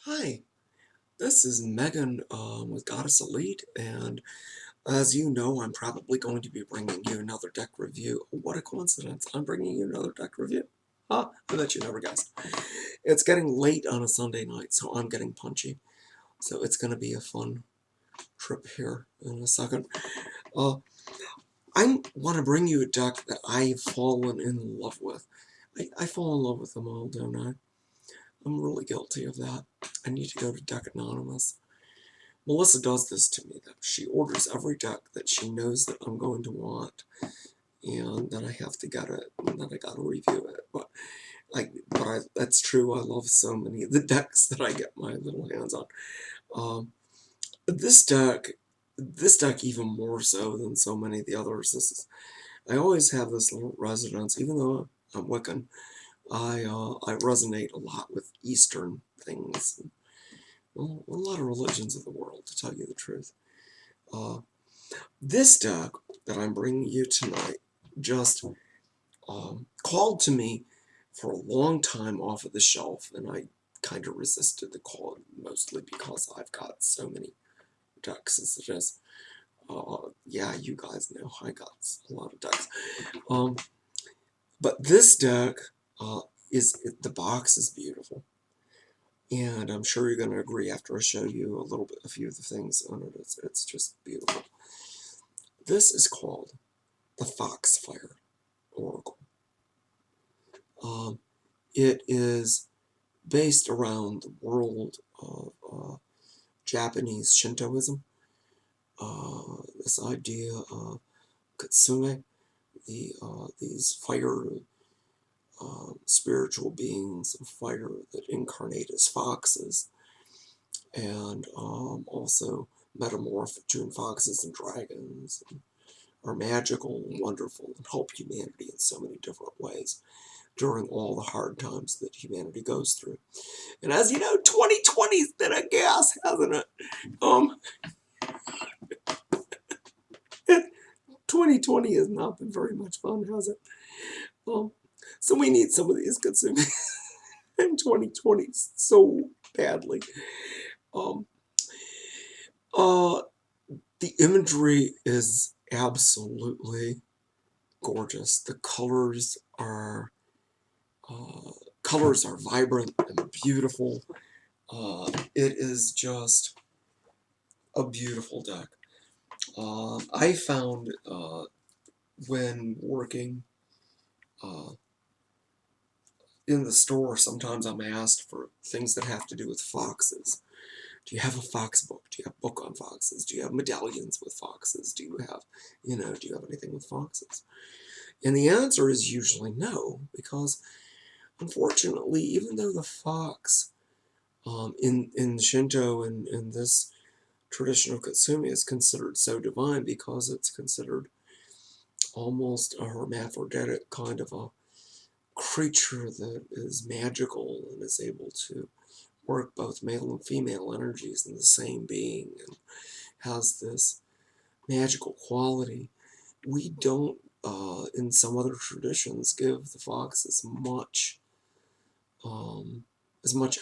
Hi, this is Megan with Goddess Elite, and as you know, I'm probably going to be bringing you another deck review. What a coincidence! I'm bringing you another deck review. Huh, I bet you never guessed. It's getting late on a Sunday night, so I'm getting punchy. So it's going to be a fun trip here in a second. Uh, I want to bring you a deck that I've fallen in love with. I fall in love with them all, don't I? I'm really guilty of that. I need to go to Deck Anonymous. Melissa does this to me, though. She orders every deck that she knows that I'm going to want, and then I have to get it, and then I gotta review it. That's true. I love so many of the decks that I get my little hands on. Um, this deck, this deck even more so than so many of the others. I always have this little resonance, even though I'm Wiccan. I resonate a lot with Eastern things. Well, a lot of religions of the world, to tell you the truth. This deck that I'm bringing you tonight just called to me for a long time off of the shelf, and I kind of resisted the call, mostly because I've got so many decks as it is. Yeah, you guys know I got a lot of decks. But this deck the box is beautiful. And I'm sure you're going to agree after I show you a few of the things on it. It's just beautiful. This is called the Foxfire Oracle. It is based around the world of Japanese Shintoism. This idea of Kitsune, these fire spiritual beings of fire that incarnate as foxes, and also metamorph between foxes and dragons, and are magical and wonderful and help humanity in so many different ways during all the hard times that humanity goes through. And as you know, 2020's been a gas, hasn't it? 2020 has not been very much fun, has it? So we need some of these consumers in 2020 so badly. Um, uh, the imagery is absolutely gorgeous. The colors are vibrant and beautiful. It is just a beautiful deck. I found when working in the store, sometimes I'm asked for things that have to do with foxes. Do you have a fox book? Do you have a book on foxes? Do you have medallions with foxes? Do you have anything with foxes? And the answer is usually no, because unfortunately, even though the fox in Shinto and in this traditional Kitsune is considered so divine because it's considered almost a hermaphroditic kind of a creature that is magical and is able to work both male and female energies in the same being and has this magical quality. We don't, in some other traditions, give the fox as much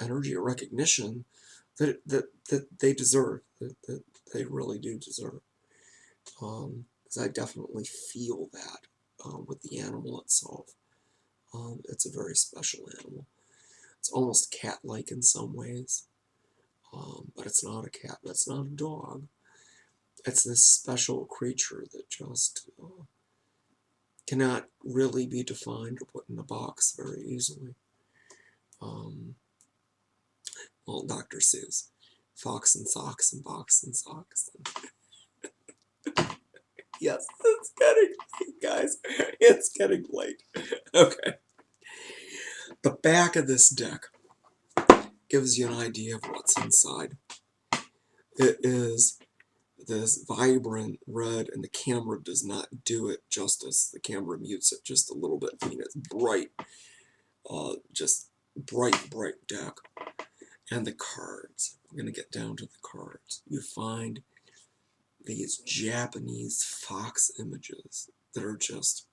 energy or recognition that they deserve, that they really do deserve. Because I definitely feel that with the animal itself. It's a very special animal. It's almost cat-like in some ways, but it's not a cat, it's not a dog. It's this special creature that just cannot really be defined or put in a box very easily. Well, Dr. Seuss, Fox and Socks and Box and Socks. Yes, it's getting late, guys. It's getting late. Okay. The back of this deck gives you an idea of what's inside. It is this vibrant red, and the camera does not do it justice. The camera mutes it just a little bit. I mean, it's bright, just bright deck. And the cards. We're going to get down to the cards. You find these Japanese fox images that are just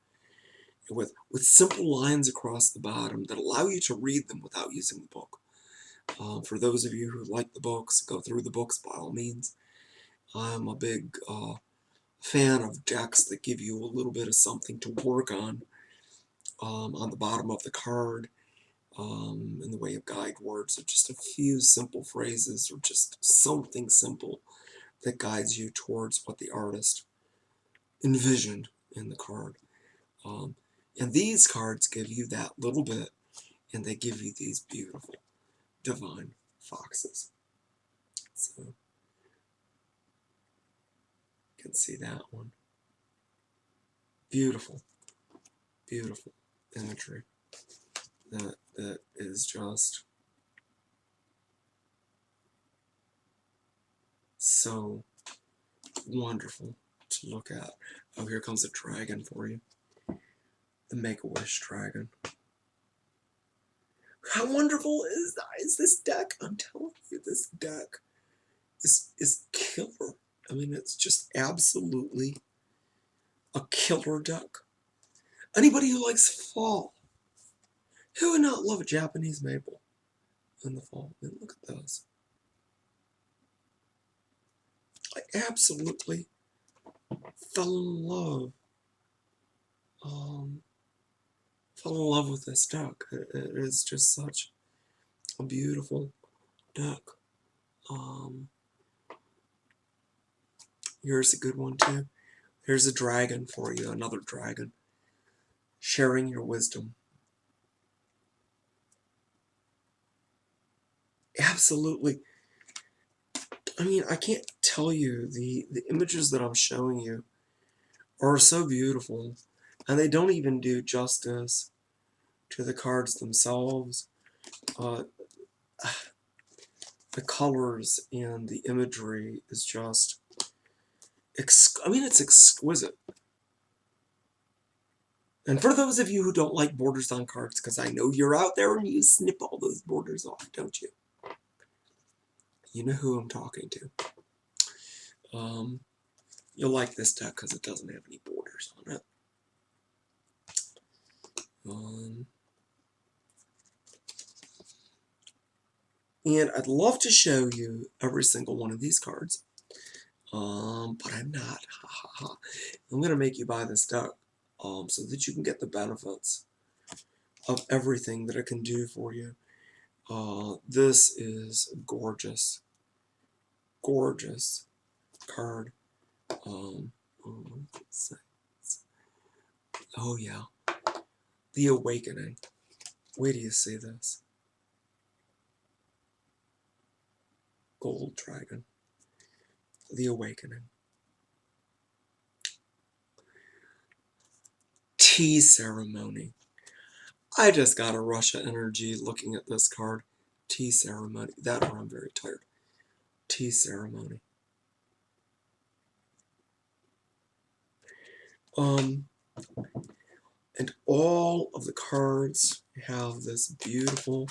with simple lines across the bottom that allow you to read them without using the book. For those of you who like the books, go through the books by all means. I'm a big fan of decks that give you a little bit of something to work on the bottom of the card, in the way of guide words, or just a few simple phrases, or just something simple that guides you towards what the artist envisioned in the card. And these cards give you that little bit, and they give you these beautiful divine foxes. So you can see that one. Beautiful, beautiful imagery that is just so wonderful to look at. Oh, here comes a dragon for you. The Make-A-Wish dragon. How wonderful is this deck? I'm telling you, this deck is killer. I mean, it's just absolutely a killer deck. Anybody who likes fall, who would not love a Japanese maple in the fall? I mean, look at those. I absolutely fell in love. Fell in love with this deck. It is just such a beautiful deck. Here's a good one too. Here's a dragon for you, another dragon. Sharing your wisdom. Absolutely. I mean, I can't tell you, the images that I'm showing you are so beautiful, and they don't even do justice to the cards themselves. The colors and the imagery is just, I mean, it's exquisite. And for those of you who don't like borders on cards, because I know you're out there and you snip all those borders off, don't you? You know who I'm talking to. You'll like this deck because it doesn't have any borders on it. And I'd love to show you every single one of these cards, but I'm not. I'm going to make you buy this deck so that you can get the benefits of everything that it can do for you. This is gorgeous, gorgeous card. Oh yeah, the Awakening. Wait till you see this. Gold Dragon. The Awakening. Tea Ceremony. I just got a rush of energy looking at this card. Tea Ceremony. That or I'm very tired. Tea Ceremony. And all of the cards have this beautiful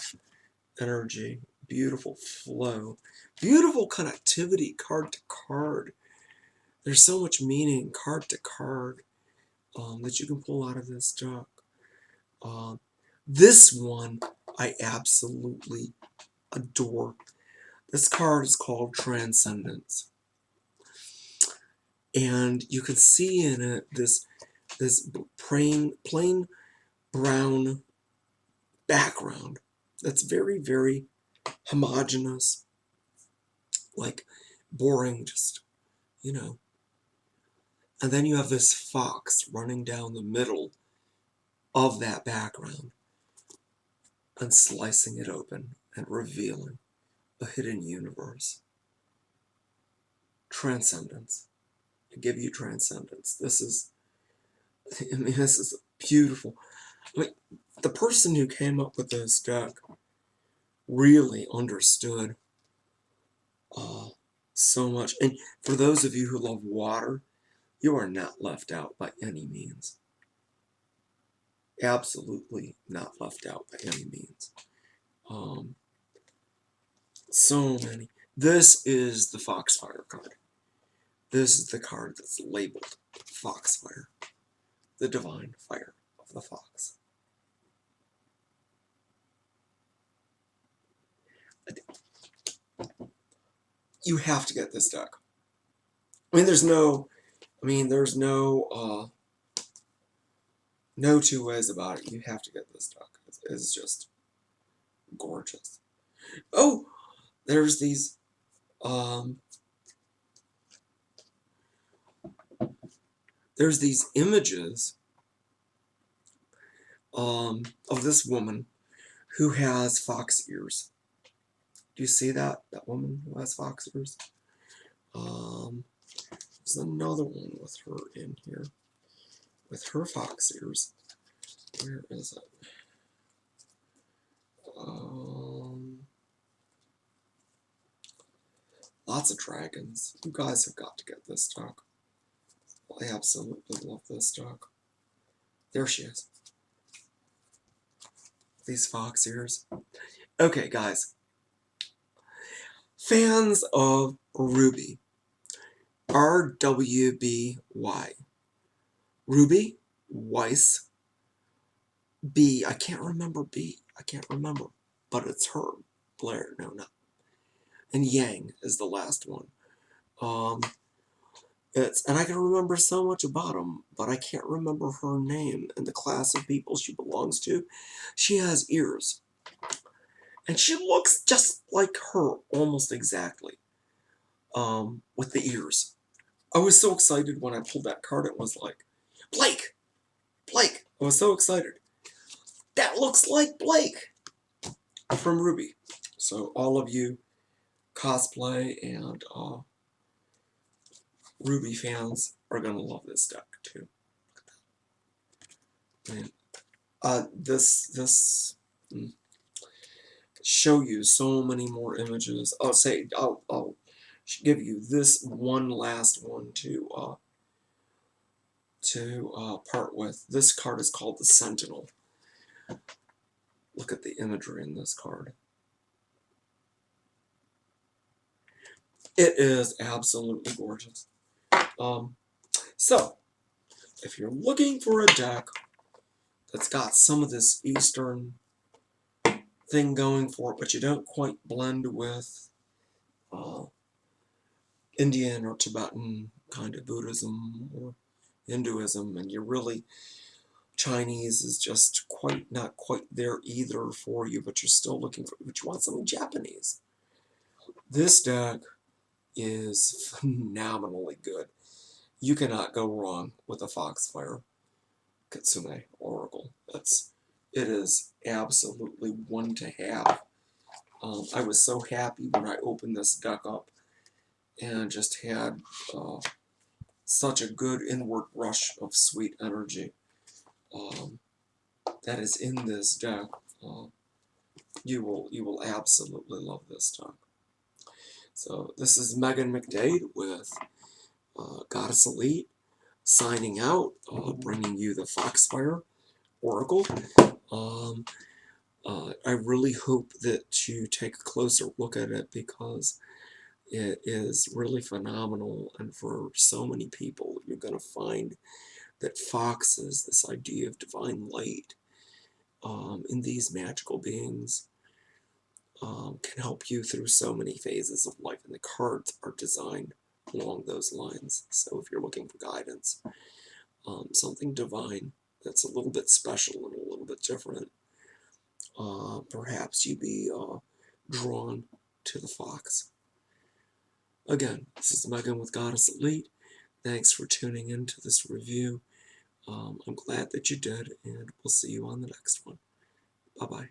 energy, beautiful flow, beautiful connectivity card to card. There's so much meaning card to card that you can pull out of this deck. This one I absolutely adore. This card is called Transcendence. And you can see in it this plain brown background that's very, very homogeneous, like boring, just, you know. And then you have this fox running down the middle of that background and slicing it open and revealing a hidden universe. Transcendence. I give you transcendence. This is, I mean, this is beautiful. I mean, the person who came up with this deck really understood so much. And for those of you who love water, you are not left out by any means. Absolutely not left out by any means. So many. This is the Foxfire card. This is the card that's labeled Foxfire, the divine fire of the fox. You have to get this deck. I mean, there's no no two ways about it. You have to get this deck. It's just gorgeous. Oh, there's these images of this woman who has fox ears. Do you see that? That woman who has fox ears? There's another one with her in here. With her fox ears. Where is it? Lots of dragons. You guys have got to get this deck. I absolutely love this deck. There she is. These fox ears. Okay, guys. Fans of Ruby. RWBY. Ruby Weiss. B. I can't remember B. I can't remember. But it's her. Blair. No, no. And Yang is the last one. And I can remember so much about him, but I can't remember her name and the class of people she belongs to. She has ears. And she looks just like her, almost exactly. With the ears. I was so excited when I pulled that card. It was like, Blake! Blake! I was so excited. That looks like Blake! From Ruby. So all of you cosplay and Ruby fans are going to love this deck too. And this show you so many more images. I'll give you this one last one to part with. This card is called the Sentinel. Look at the imagery in this card. It is absolutely gorgeous. So, if you're looking for a deck that's got some of this Eastern thing going for it, but you don't quite blend with Indian or Tibetan kind of Buddhism or Hinduism, and you're really Chinese is just not quite there either for you, but you're still looking for, but you want something Japanese. This deck is phenomenally good. You cannot go wrong with a Foxfire Kitsune Oracle. It is absolutely one to have. I was so happy when I opened this deck up and just had such a good inward rush of sweet energy that is in this deck. You will absolutely love this deck. So this is Megan McDade with Goddess Elite signing out, bringing you the Foxfire Oracle. I really hope that you take a closer look at it because it is really phenomenal, and for so many people you're going to find that foxes, this idea of divine light in these magical beings, can help you through so many phases of life, and the cards are designed along those lines. So if you're looking for guidance, something divine that's a little bit special and a little bit different, perhaps you'd be drawn to the fox. Again, this is Megan with Goddess Elite. Thanks for tuning in to this review. I'm glad that you did, and we'll see you on the next one. Bye-bye.